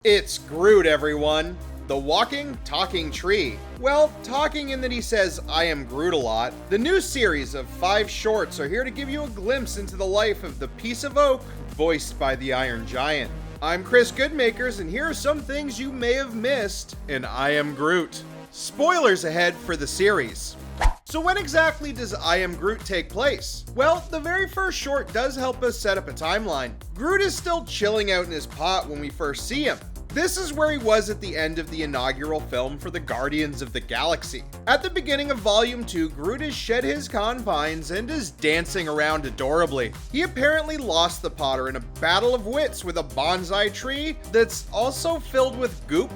It's Groot, everyone. The walking, talking tree. Well, talking in that he says, "I am Groot" a lot. The new series of 5 shorts are here to give you a glimpse into the life of the piece of oak voiced by the Iron Giant. I'm Chris Goodmakers, and here are some things you may have missed in I Am Groot. Spoilers ahead for the series. So when exactly does I Am Groot take place? Well, the very first short does help us set up a timeline. Groot is still chilling out in his pot when we first see him. This is where he was at the end of the inaugural film for the Guardians of the Galaxy. At the beginning of Volume 2, Groot has shed his confines and is dancing around adorably. He apparently lost the Potter in a battle of wits with a bonsai tree that's also filled with goop, ?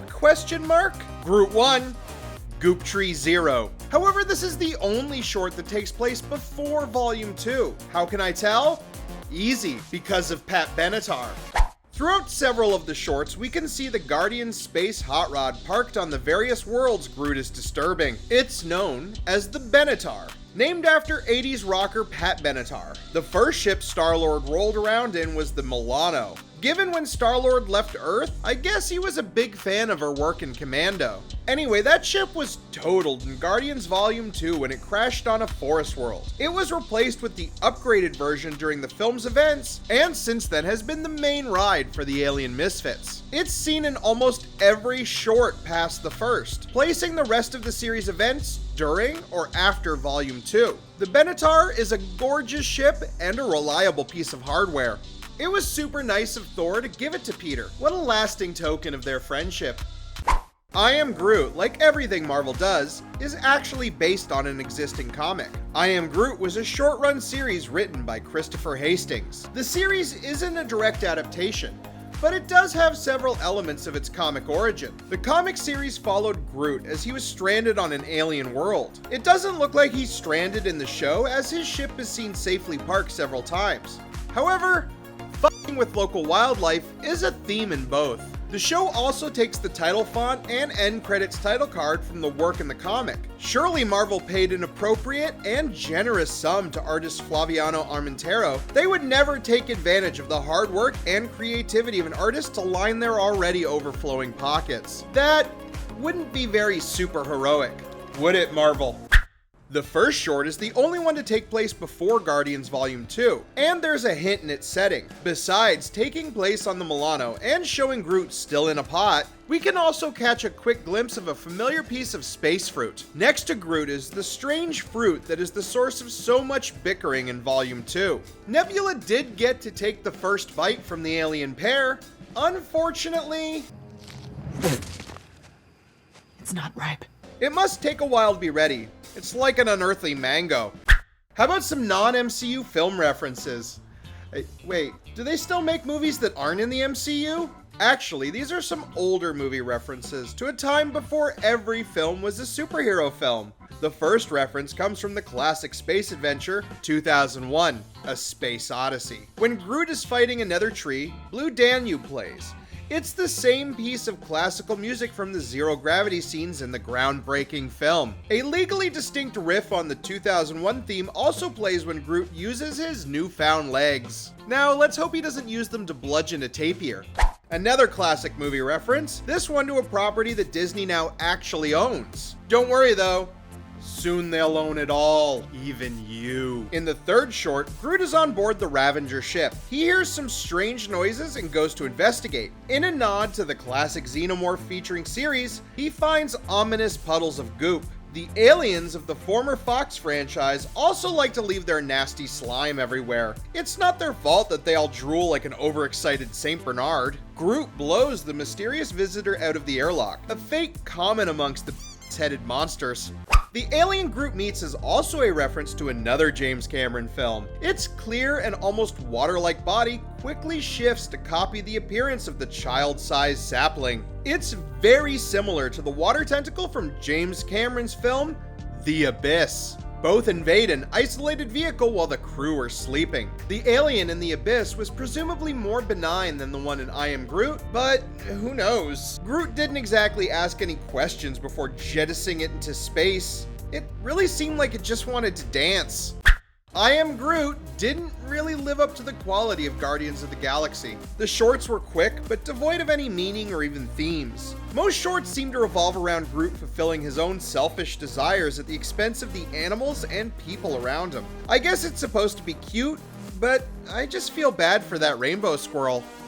Groot 1, Goop Tree 0. However, this is the only short that takes place before Volume 2. How can I tell? Easy, because of Benatar. Throughout several of the shorts, we can see the Guardian Space Hot Rod parked on the various worlds Groot is disturbing. It's known as the Benatar, named after 80s rocker Pat Benatar. The first ship Star-Lord rolled around in was the Milano. Given when Star-Lord left Earth, I guess he was a big fan of her work in Commando. Anyway, that ship was totaled in Guardians Volume 2 when it crashed on a forest world. It was replaced with the upgraded version during the film's events, and since then has been the main ride for the alien misfits. It's seen in almost every short past the first, placing the rest of the series events during or after Volume 2. The Benatar is a gorgeous ship and a reliable piece of hardware. It was super nice of Thor to give it to Peter. What a lasting token of their friendship. I Am Groot, like everything Marvel does, is actually based on an existing comic. I Am Groot was a short-run series written by Christopher Hastings. The series isn't a direct adaptation, but it does have several elements of its comic origin. The comic series followed Groot as he was stranded on an alien world. It doesn't look like he's stranded in the show, as his ship is seen safely parked several times. However, fucking with local wildlife is a theme in both. The show also takes the title font and end credits title card from the work in the comic. Surely Marvel paid an appropriate and generous sum to artist Flaviano Armentero. They would never take advantage of the hard work and creativity of an artist to line their already overflowing pockets. That wouldn't be very super heroic, would it, Marvel? The first short is the only one to take place before Guardians Volume 2, and there's a hint in its setting. Besides taking place on the Milano and showing Groot still in a pot, we can also catch a quick glimpse of a familiar piece of space fruit. Next to Groot is the strange fruit that is the source of so much bickering in Volume 2. Nebula did get to take the first bite from the alien pair. Unfortunately, it's not ripe. It must take a while to be ready. It's like an unearthly mango. How about some non-MCU film references? Wait, do they still make movies that aren't in the MCU? Actually, these are some older movie references to a time before every film was a superhero film. The first reference comes from the classic space adventure 2001, A Space Odyssey. When Groot is fighting another tree, Blue Danube plays. It's the same piece of classical music from the zero gravity scenes in the groundbreaking film. A legally distinct riff on the 2001 theme also plays when Groot uses his newfound legs. Now, let's hope he doesn't use them to bludgeon a tapir. Another classic movie reference, this one to a property that Disney now actually owns. Don't worry though, soon they'll own it all, even you. In the third short, Groot is on board the Ravager ship. He hears some strange noises and goes to investigate. In a nod to the classic Xenomorph featuring series, he finds ominous puddles of goop. The aliens of the former Fox franchise also like to leave their nasty slime everywhere. It's not their fault that they all drool like an overexcited Saint Bernard. Groot blows the mysterious visitor out of the airlock, a fate common amongst the headed monsters. The alien Groot meets is also a reference to another James Cameron film. Its clear and almost water-like body quickly shifts to copy the appearance of the child-sized sapling. It's very similar to the water tentacle from James Cameron's film, The Abyss. Both invade an isolated vehicle while the crew are sleeping. The alien in The Abyss was presumably more benign than the one in I Am Groot, but who knows? Groot didn't exactly ask any questions before jettisoning it into space. It really seemed like it just wanted to dance. I Am Groot didn't really live up to the quality of Guardians of the Galaxy. The shorts were quick, but devoid of any meaning or even themes. Most shorts seem to revolve around Groot fulfilling his own selfish desires at the expense of the animals and people around him. I guess it's supposed to be cute, but I just feel bad for that rainbow squirrel.